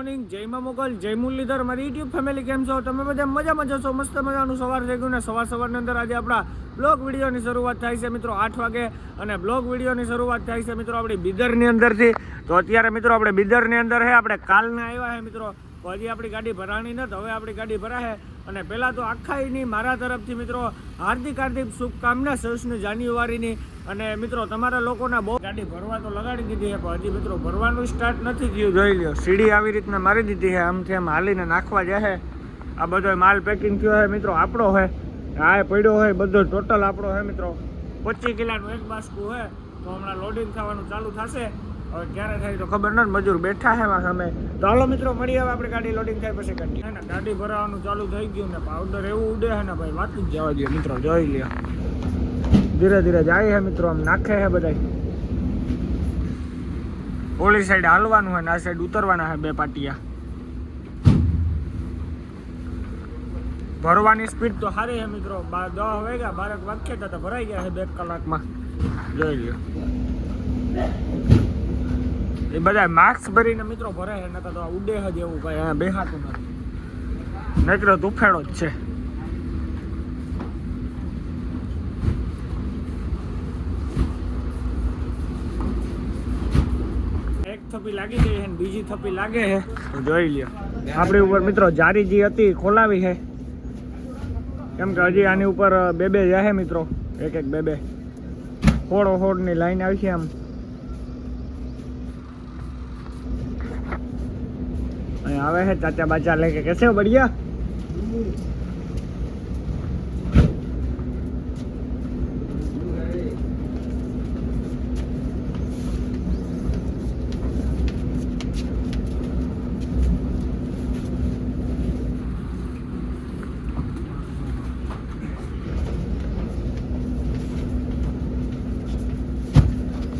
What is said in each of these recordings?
Morning, જય મા મોગલ, જય મુરલીધર, મારી યુટ્યુબ ફેમિલી કેમ છો? તમે બધા મજામાં જશો? મસ્ત મજાનું સવાર થઈ ગયું ને સવારની અંદર આજે આપણા બ્લોગ વિડીયોની શરૂઆત થાય છે મિત્રો 8 વાગે અને બ્લોગ વિડીયોની શરૂઆત થાય છે મિત્રો આપણી બીદરની અંદરથી. તો અત્યારે મિત્રો આપણે બીદરની અંદર છે, આપણે કાલના આવ્યા છે મિત્રો. તો હજી આપણી ગાડી ભરાણી નથી, હવે આપણી ગાડી ભરાશે. અને પહેલાં તો આખાઈની મારા તરફથી મિત્રો હાર્દિક શુભકામના 26 જાન્યુઆરીની. અને મિત્રો તમારા લોકોના બહુ ગાડી ભરવા તો લગાડી દીધી છે, પણ હજી મિત્રો ભરવાનું સ્ટાર્ટ નથી થયું. જોઈ લ્યો, સીડી આવી રીતના મારી દીધી છે, આમથી આમ હાલીને નાખવા જાય. આ બધો માલ પેકિંગ થયો છે મિત્રો, આપણો છે. આ પડ્યો હોય બધો ટોટલ આપણો છે મિત્રો. 25 કિલોનું એક બાસ્કું છે. તો હમણાં લોડિંગ થવાનું ચાલુ થશે. હવે ક્યારે થાય તો ખબર નથી, મજૂર બેઠા છે એમાં સામે. તો હાલો મિત્રો મળીએ, હવે આપણે ગાડી લોડિંગ થાય પછી કન્ટિન્યુ. ને ગાડી ભરાવાનું ચાલુ થઈ ગયું ને પાવડર એવું ઉડે છે ને ભાઈ, વાત જ જવા દે મિત્રો. જોઈ લે, ધીરે ધીરે જાય છે મિત્રો, આમ નાખે છે બધા. ઓલી સાઈડ હાલવાનું છે ને આ સાઈડ ઉતરવાના છે બે પાટિયા. ભરવાની સ્પીડ તો સારી છે મિત્રો. 10 વાગ્યા 12 વાગ્યા તો ભરાઈ ગયા છે 2 કલાકમાં. જોઈ લ્યો, એ બધા માસ્ક ભરીને મિત્રો ભરે છે, નકર તો ઉડે જ એવું ભાઈ, અહીંયા બેહાતું નથી. નકરો તુફેડો જ છે. એક થપ્પી લાગી ગઈ છે ને બીજી થપ્પી લાગે છે. જોઈ લ્યો, આપણી ઉપર મિત્રો જારી જે હતી ખોલાવી છે, કેમ કે હજી આની ઉપર બે જાય મિત્રો. એક બે હોડની લાઈન આવી છે આમ. આવે है चाचा बाचा लेके, कैसे हो? बढ़िया.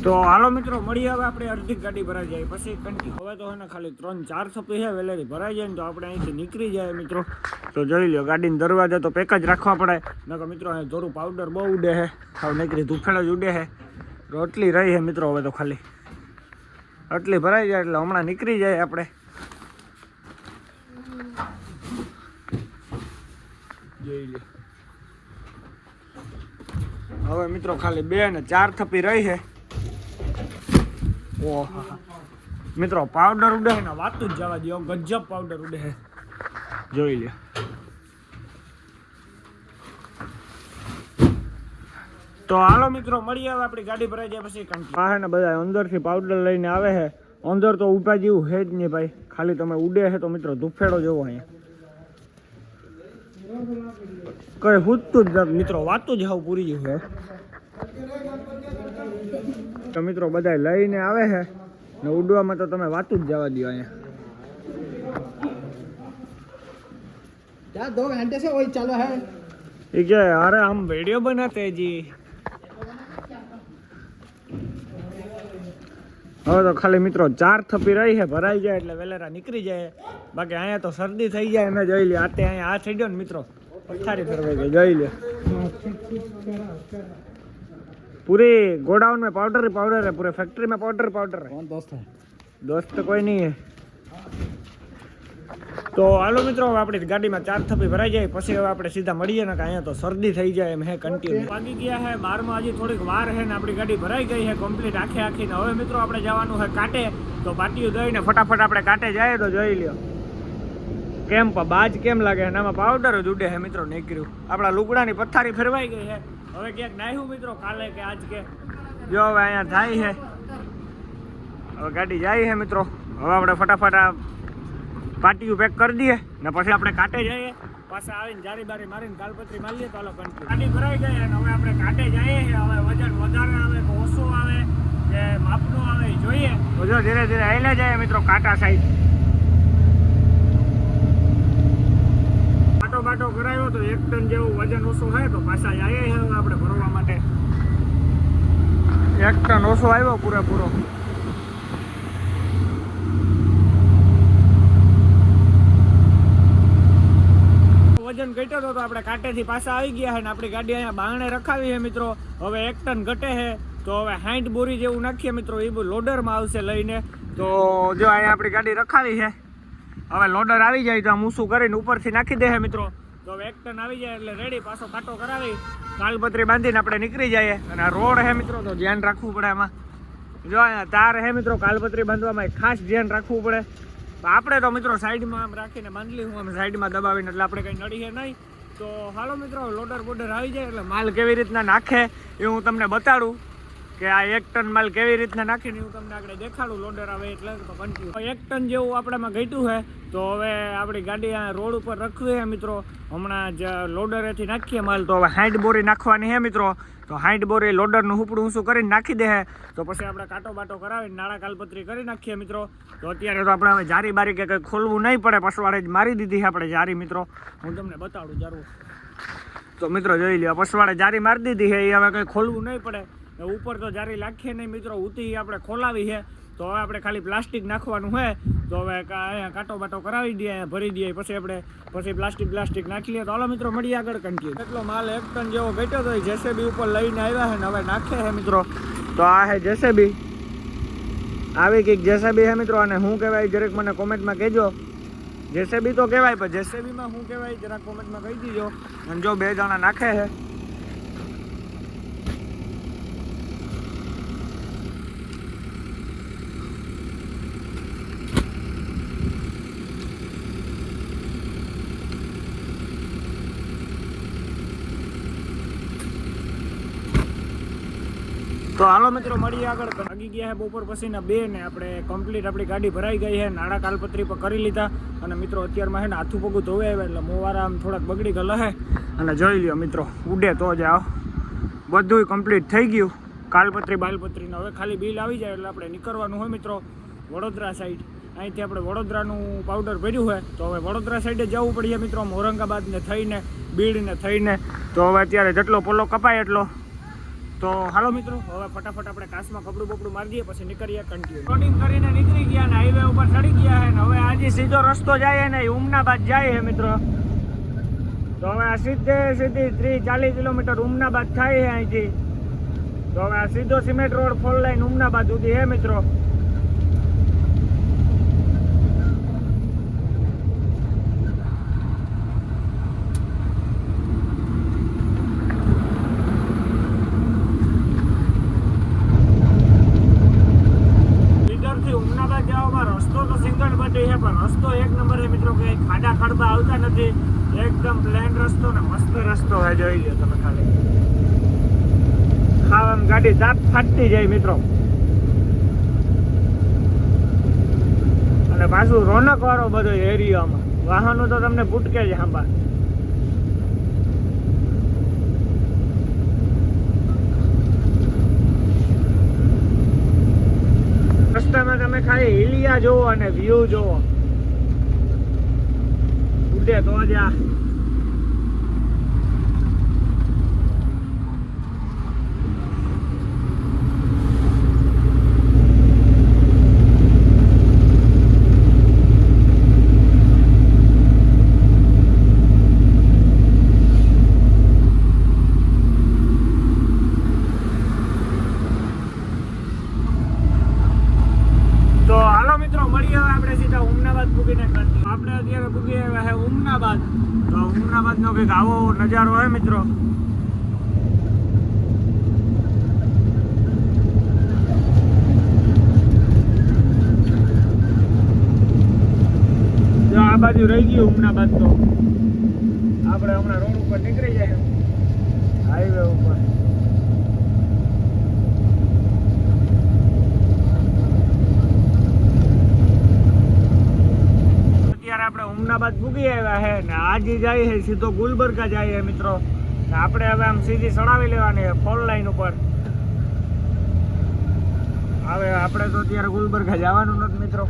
તો હાલો મિત્રો મળીએ, હવે આપણે અડધી ગાડી ભરાઈ જાય પછી કન્ટિન્યુ. હવે તો એને ખાલી 3-4 થપ્પી છે, વેલેરી ભરાઈ જાય ને તો આપણે અહીંથી નીકળી જાય મિત્રો. તો જોઈ લો, ગાડીના દરવાજા તો પેક જ રાખવા પડે, નકર મિત્રો અહીંયા જોરું પાવડર બહુ ઉડે છે. હવે નીકળી ધૂફેડ જ ઉડે છે. આટલી રહી છે મિત્રો, હવે તો ખાલી આટલી ભરાઈ જાય એટલે હમણાં નીકળી જાય આપણે. જોઈ લો, હવે મિત્રો ખાલી 2 ને 4 થપ્પી રહી છે. ઓહ મિત્રો, પાવડર ઉડે છે ને વાત જ જવા દો, ગજબ પાવડર ઉડે છે. જોઈ લે, તો હાલો મિત્રો મળીએ, હવે આપણી ગાડી ભરાઈ જાય પછી કન્ટિન્યુ. હા ને બધા અંદરથી પાવડર લઈને આવે છે. અંદર તો ઉભા જેવું છે જ નહીં ભાઈ, ખાલી તમે ઉડે છે તો મિત્રો ધૂફેડો જેવો અહીંયા કઈ હુજતું જ નથી મિત્રો, વાતું જ હાવ પૂરી ગયું છે. તો મિત્રો બધા લઈને આવે છે ને ઉડવામાં તો તમે વાતું જ જવા દો. અહીંયા 2 घंटे से वही चालू है ये क्या? अरे हम वीडियो बनाते हैं जी. હવે તો ખાલી મિત્રો 4 થપ્પી રહી છે, ભરાઈ જાય એટલે વેલેરા નીકળી જાય. બાકી અહીંયા તો શરદી થઈ જાય. મેં જોઈ લે, આતે અહીંયા આ થઈ ગયો ને મિત્રો, પથારી ફરવાઈ ગઈ. જોઈ લે, पूरे गोडाउन में पाउडर ही पाउडर है, पूरे फैक्ट्री में पाउडर है. कौन दोस्त है? दोस्त तो कोई नहीं है. તો હાલો મિત્રો, હવે આપણી ગાડીમાં 4 થપ્પી ભરાઈ જાય પછી હવે આપણે સીધા મળીએ ને, કે અહીંયા તો શરદી થઈ જાય એમ હે કન્ટિન્યુ. વાગી ગયા છે 12માં, હજી થોડીક વાર છે ને આપણી ગાડી ભરાઈ ગઈ છે કમ્પ્લીટ આખીને. હવે મિત્રો આપણે જવાનું છે કાંટે. તો પાટીયું દઈને ફટાફટ આપણે કાંટે જાય. તો જોઈ લ્યો કેમ બાજ કેમ લાગે છે, આમાં પાવડર જ ઉડે છે મિત્રો. નીકળ્યું આપણા લુગડાની પથારી ફેરવાઈ ગઈ છે. હવે ક્યાંક નાખ્યું મિત્રો કાલે કે આજ કે જો હવે અહીંયા થાય છે. હવે ગાડી જાય છે મિત્રો. હવે આપણે ફટાફટ આ પાટીયું પેક કરી દઈએ ને પછી આપણે કાંટે જઈએ. પાછા આવીને જારી બારી મારીને કાલપત્રી મારીએ. તો હાલો કન્ટિન્યુ. ગાડી ભરાઈ ગઈ અને હવે આપણે કાંટે જઈએ. હવે વજન વધારે આવે કે ઓછું આવે કે માપનું આવે જોઈએ. તો જો ધીરે ધીરે હાલે જાય મિત્રો કાંટા સાઈડ. બાટો કરાયો તો 1 ટન જેવું વજન ઓછું હોય તો પાછા જઈએ હવે આપણે ભરવા માટે. 1 ટન ઓછો આવ્યો પૂરેપૂરો. વજન ઘટ્યો હતો તો આપણે કાંટેથી પાછા આવી ગયા છે ને આપણી ગાડી અહીંયા બારણે રખાવી છે મિત્રો. હવે 1 ટન ઘટે છે તો હવે 60 બોરી જેવું નાખીએ મિત્રો. એ લોડરમાં આવશે લઈને. તો જો અહીંયા આપણી ગાડી રખાવી છે હવે લોડર આવી જાય તો આમ ઊંચું કરીને ઉપરથી નાખી દે મિત્રો. તો હવે 1 ટન આવી જાય એટલે રેડી, પાછો કાંટો કરાવી તાલપત્રી બાંધીને આપણે નીકળી જઈએ. અને આ રોડ હે મિત્રો તો ધ્યાન રાખવું પડે એમાં. જો અહીંયા તાર હે મિત્રો, કાલપત્રી બાંધવામાં ખાસ ધ્યાન રાખવું પડે. આપણે તો મિત્રો સાઈડમાં આમ રાખીને બાંધલી હું આમ સાઈડમાં દબાવીને, એટલે આપણે કંઈ નડીએ નહીં. તો હાલો મિત્રો, લોડર બોર્ડર આવી જાય એટલે માલ કેવી રીતના નાખે એ હું તમને બતાડું, કે આ 1 ટન માલ કેવી રીતના નાખીને હું તમને આગળ દેખાડું. લોડર આવે એટલે તો કન્ટિન્યુ 1 ટન જેવું આપણામાં ઘટ્યું છે. તો હવે આપણી ગાડી આ રોડ ઉપર રખવી છે મિત્રો. હમણાં જ લોડરેથી નાખીએ માલ, તો હવે 60 બોરી નાખવાની છે મિત્રો. તો 60 બોરી લોડરનું હુપડું ઊંચું કરીને નાખી દે. તો પછી આપણે કાંટો બાટો કરાવીને નાળા કાલપત્રી કરી નાખીએ મિત્રો. તો અત્યારે તો આપણે હવે જારી બારી કે કંઈ ખોલવું નહીં પડે, પસવાડે જ મારી દીધી છે આપણે જારી મિત્રો. હું તમને બતાડું જારું. તો મિત્રો જોઈ લ્યો, પસવાડે જારી મારી દીધી છે, એ હવે કંઈ ખોલવું નહીં પડે. ઉપર તો જારી લાખીએ નહીં મિત્રો, ઉતી આપણે ખોલાવી છે. તો હવે આપણે ખાલી પ્લાસ્ટિક નાખવાનું છે. તો હવે અહીંયા કાંટો બાટો કરાવી દઈએ, અહીંયા ભરી દઈએ, પછી પ્લાસ્ટિક નાખી લઈએ. તો હાલો મિત્રો મળીએ આગળ કન્ટિન્યુ. એટલો માલ 1 ટન જેવો ઘટ્યો તો જેસીબી ઉપર લઈને આવ્યા છે ને હવે નાખે છે મિત્રો. તો આ છે જેસીબી, આવી કંઈક જેસીબી છે મિત્રો. અને શું કહેવાય જરાક મને કોમેન્ટમાં કહેજો. જેસીબી તો કહેવાય, પણ જેસીબીમાં શું કહેવાય જરાક કોમેન્ટમાં કહી દીજો. અને જો 2 જણા નાખે છે. તો હાલો મિત્રો મળીએ આગળ. ભાગી ગયા છે બપોર પછીના 2 ને આપણે કમ્પ્લીટ આપણી ગાડી ભરાઈ ગઈ છે. નાળા કાલપત્રી પર કરી લીધા. અને મિત્રો અત્યારમાં છે ને હાથું પગું ધોવે આવ્યા એટલે મોવારા આમ થોડાક બગડી ગયેલા છે. અને જોઈ લ્યો મિત્રો, ઉડે તો જ આવો બધું કમ્પ્લીટ થઈ ગયું. કાલપત્રી બાલપત્રીને હવે ખાલી બિલ આવી જાય એટલે આપણે નીકળવાનું હોય મિત્રો વડોદરા સાઈડ. અહીંથી આપણે વડોદરાનું પાવડર ભર્યું હોય તો હવે વડોદરા સાઈડે જવું પડીએ મિત્રો, ઔરંગાબાદને થઈને બીડને થઈને. તો હવે અત્યારે જેટલો પોલો કપાય એટલો. તો હાલો મિત્રો, હવે ફટાફટ આપણે કાચમાં કપડું બપડું મારી દઈએ, પછી નીકળીએ કન્ટિન્યુ. લોડિંગ કરીને નીકળી ગયા ને હાઈવે ઉપર ચડી ગયા છે ને હવે આજે સીધો રસ્તો જાય ને ઉમનાબાદ જાય છે મિત્રો. તો હવે આ સીધી 30-40 કિલોમીટર ઉમનાબાદ થાય છે અહીંથી. તો હવે આ સીધો સિમેન્ટ રોડ 4 લાઈન ઉમનાબાદ સુધી છે મિત્રો. રસ્તો તો સિંગલ બધી છે, પણ રસ્તો 1 નંબર છે મિત્રો. કે ખાડા ખડબા આવતા નથી, એકદમ પ્લેન રસ્તો ને મસ્ત રસ્તો છે. જોઈ લો તમે ખાલી, ખાવામાં ગાડી દાંત ફાટતી જાય મિત્રો. અને પાછું રોનક વાળો બધો એરિયામાં વાહનો તો તમને ભૂટકે જ હાંભા. રસ્તામાં તમે ખાલી હિલિયા જોવો અને વ્યૂ જોવો, ઉડે તો જ આ. આપણે અત્યારે પૂગી આવ્યા છે ઉમનાબાદ. તો ઉમનાબાદનો કંઈક આવો નજારો હોય મિત્રો. જો આ બાજુ રહી ગયું ઉમનાબાદ. તો આપણે હમણાં રોડ ઉપર નીકળી જાય હાઈવે ઉપર. આપણે ઉમનાબાદ પૂગી આવ્યા છે ને આજે જાય છે સીધો ગુલબર્ગા જાય છે મિત્રો. આપણે હવે આમ સીધી ચડાવી લેવાની છે 4 લાઈન ઉપર. હવે આપણે તો અત્યારે ગુલબર્ગા જવાનું નથી મિત્રો.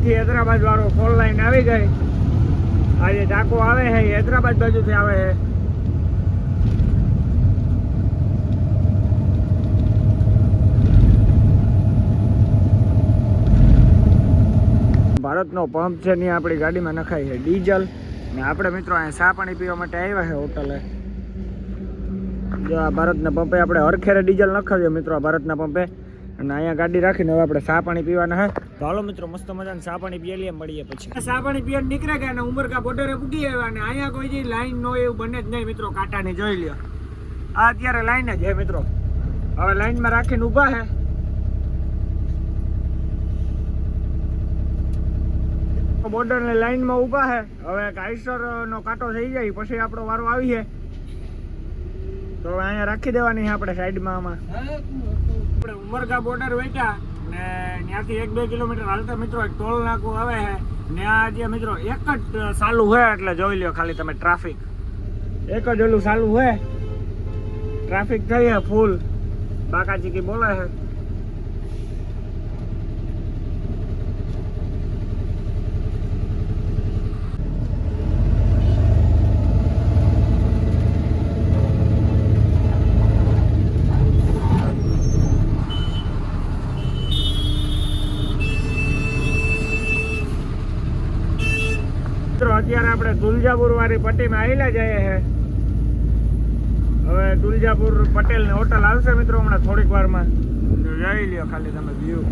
હૈદરાબાદ વાળો 4 લાઈન આવી ગઈ. આજે ટાંકો આવે છે હૈદરાબાદ બાજુથી આવે છે. ભારતનો પંપ છે ત્યાં આપણી ગાડીમાં નખાય છે ડીઝલ. ને આપણે મિત્રો અહીંયા ચા પાણી પીવા માટે આવ્યા છે હોટલે. જો આ ભારતના પંપે આપણે હરખેરે ડીઝલ નખાવીએ મિત્રો, આ ભારતના પંપે. અને અહીંયા ગાડી રાખીને હવે આપણે ચા પાણી પીવાના હે. તો હાલો મિત્રો મસ્ત મજાને ચા પાણી પીએ લઈએ, મળીએ પછી. ચા પાણી પીને નીકળે ગયા અને ઉમરકા બોર્ડરે પૂગી આવ્યા. અને અહીંયા કોઈ જે લાઈન નો એવું બને જ નહીં મિત્રો, કાંટાની જોઈ લ્યો. આ અત્યારે લાઈન જ હે મિત્રો. હવે લાઈનમાં રાખીને ઊભા હે. બોર્ડર ની લાઈનમાં ઊભા હે. હવે કાઈસર નો કાંટો થઈ જાય પછી આપણો વારો આવીએ તો અહીંયા રાખી દેવાની છે આપણે સાઈડમાં. આમાં આપણે ઉમરગા બોર્ડર વેચ્યા ને ત્યાંથી 1-2 કિલોમીટર હાલતા મિત્રો એક ટોલ નાકું આવે છે. ત્યાં જે મિત્રો એક જ ચાલુ હોય એટલે જોઈ લ્યો ખાલી તમે ટ્રાફિક એક જ ઓલું ચાલુ હોય. ટ્રાફિક થઈ છે ફૂલ, બાકાચીકી બોલે છે. અત્યારે આપણે તુલજાપુર વાળી પટ્ટીમાં આવેલા જઈએ છે. હવે તુલજાપુર પટેલ ની હોટલ આવશે મિત્રો હમણાં થોડીક વારમાં. જોઈ લ્યો ખાલી તમે વ્યૂ.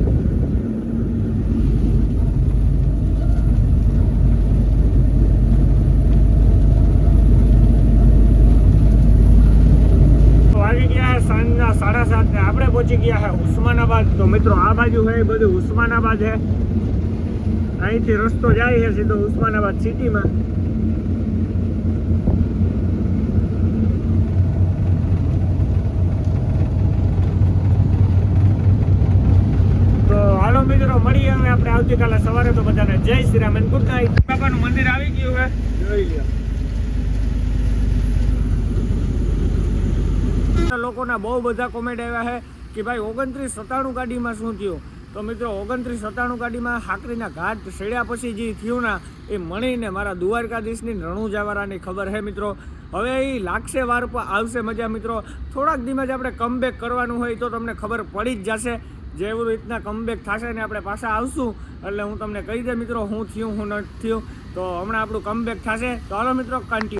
વાગી ગયા સાંજના 7:30 ને આપણે પહોંચી ગયા છે ઉસ્માનાબાદ. તો મિત્રો આ બાજુ છે એ બધું ઉસ્માનાબાદ છે. અહીંથી રસ્તો જાય છે સીધો ઉસ્માનાબાદ સિટીમાં. તો હાલો મિત્રો મળીએ હવે આપણે આવતીકાલે સવારે. તો બધાને જય Shri Ram and good night. બાપાનું મંદિર આવી ગયું છે, જોઈ લ્યો. લોકોના બહુ બધા કોમેન્ટ આવ્યા છે કે ભાઈ 2997 ગાડીમાં શું થયું. તો મિત્રો 2997 ગાડીમાં હાકરીના ઘાટ ચડ્યા પછી જે થયું ને એ મણીને મારા દ્વારકાધીશની રણુજાવાળાની ખબર છે મિત્રો. હવે એ લાગશે વાર પર આવશે મજા મિત્રો. થોડાક દિવસ આપણે કમબેક કરવાનું હોય તો તમને ખબર પડી જ જશે. જેવું રીતના કમબેક થશે ને આપણે પાછા આવશું એટલે હું તમને કહી દે મિત્રો હું થયું હું નથી થયું. તો હમણાં આપણું કમબેક થશે. તો હાલો મિત્રો કન્ટિન્યુ.